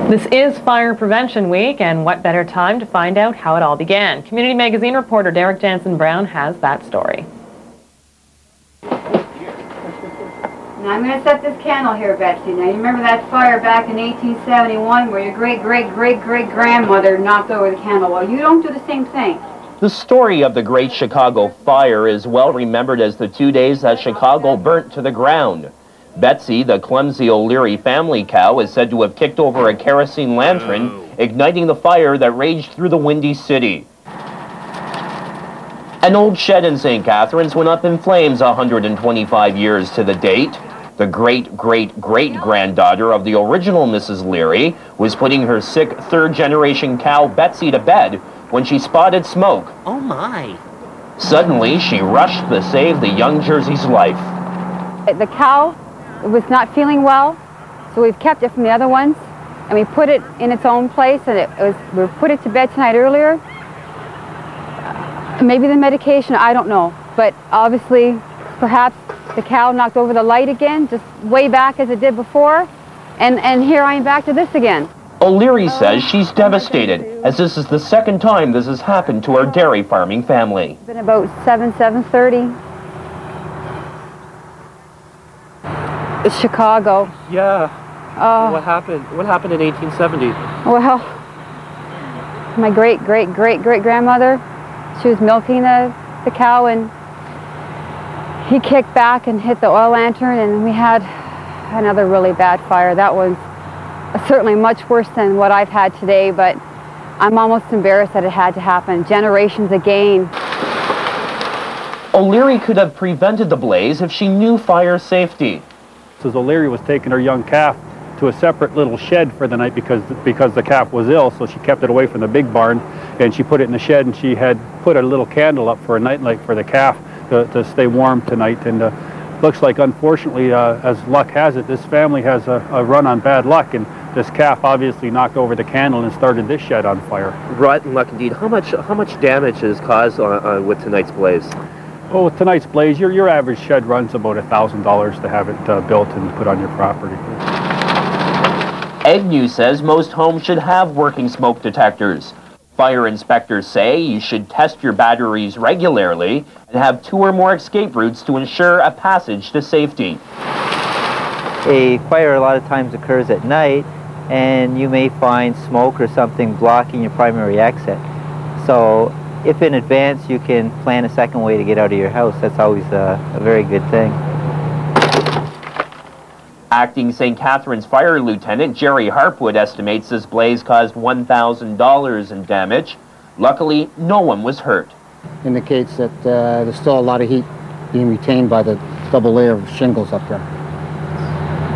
This is Fire Prevention Week, and what better time to find out how it all began? Community Magazine reporter Derek Jansen-Brown has that story. Now I'm going to set this candle here, Betsy. Now you remember that fire back in 1871 where your great-great-great-great-grandmother knocked over the candle? Well, you don't do the same thing. The story of the Great Chicago Fire is well remembered as the 2 days that Chicago burnt to the ground. Betsy, the clumsy O'Leary family cow, is said to have kicked over a kerosene lantern, igniting the fire that raged through the Windy City. An old shed in St. Catharines went up in flames 125 years to the date. The great-great-great-granddaughter of the original Mrs. Leary was putting her sick third-generation cow Betsy to bed when she spotted smoke. Oh my! Suddenly, she rushed to save the young Jersey's life. The cow was not feeling well, so we've kept it from the other ones, and we put it in its own place, and we put it to bed tonight earlier. Maybe the medication, I don't know, but obviously, perhaps the cow knocked over the light again, just way back as it did before, and here I am back to this again. O'Leary says she's devastated, as this is the second time this has happened to her dairy farming family. It's been about 7:30. It's Chicago. Yeah. What happened? What happened in 1870? Well, my great-great-great-great-grandmother, she was milking the cow, and he kicked back and hit the oil lantern, and we had another really bad fire. That was certainly much worse than what I've had today, but I'm almost embarrassed that it had to happen. Generations again. O'Leary could have prevented the blaze if she knew fire safety. Mrs. O'Leary was taking her young calf to a separate little shed for the night because the calf was ill, so she kept it away from the big barn, and she put it in the shed, and she had put a little candle up for a nightlight for the calf to stay warm tonight. And looks like, unfortunately, as luck has it, this family has a run on bad luck, and this calf obviously knocked over the candle and started this shed on fire. Rotten luck indeed. How much damage is caused with tonight's blaze? Oh, with tonight's blaze, your average shed runs about $1,000 to have it built and put on your property. Agnew says most homes should have working smoke detectors. Fire inspectors say you should test your batteries regularly and have 2 or more escape routes to ensure a passage to safety. A fire a lot of times occurs at night, and you may find smoke or something blocking your primary exit. So if in advance you can plan a second way to get out of your house, that's always a very good thing. Acting St. Catharines Fire Lieutenant Jerry Harpwood estimates this blaze caused $1,000 in damage. Luckily, no one was hurt. Indicates that there's still a lot of heat being retained by the double layer of shingles up there.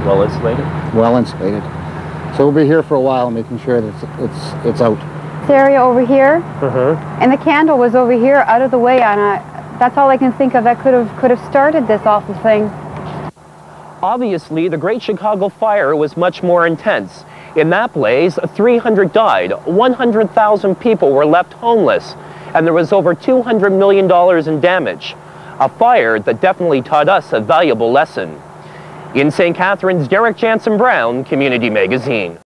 Well insulated? Well insulated. So we'll be here for a while, making sure that it's out. This area over here, and the candle was over here, out of the way, and that's all I can think of that could have started this awful thing. Obviously, the Great Chicago Fire was much more intense. In that blaze, 300 died, 100,000 people were left homeless, and there was over $200 million in damage. A fire that definitely taught us a valuable lesson. In St. Catharines, Derek Jansen-Brown, Community Magazine.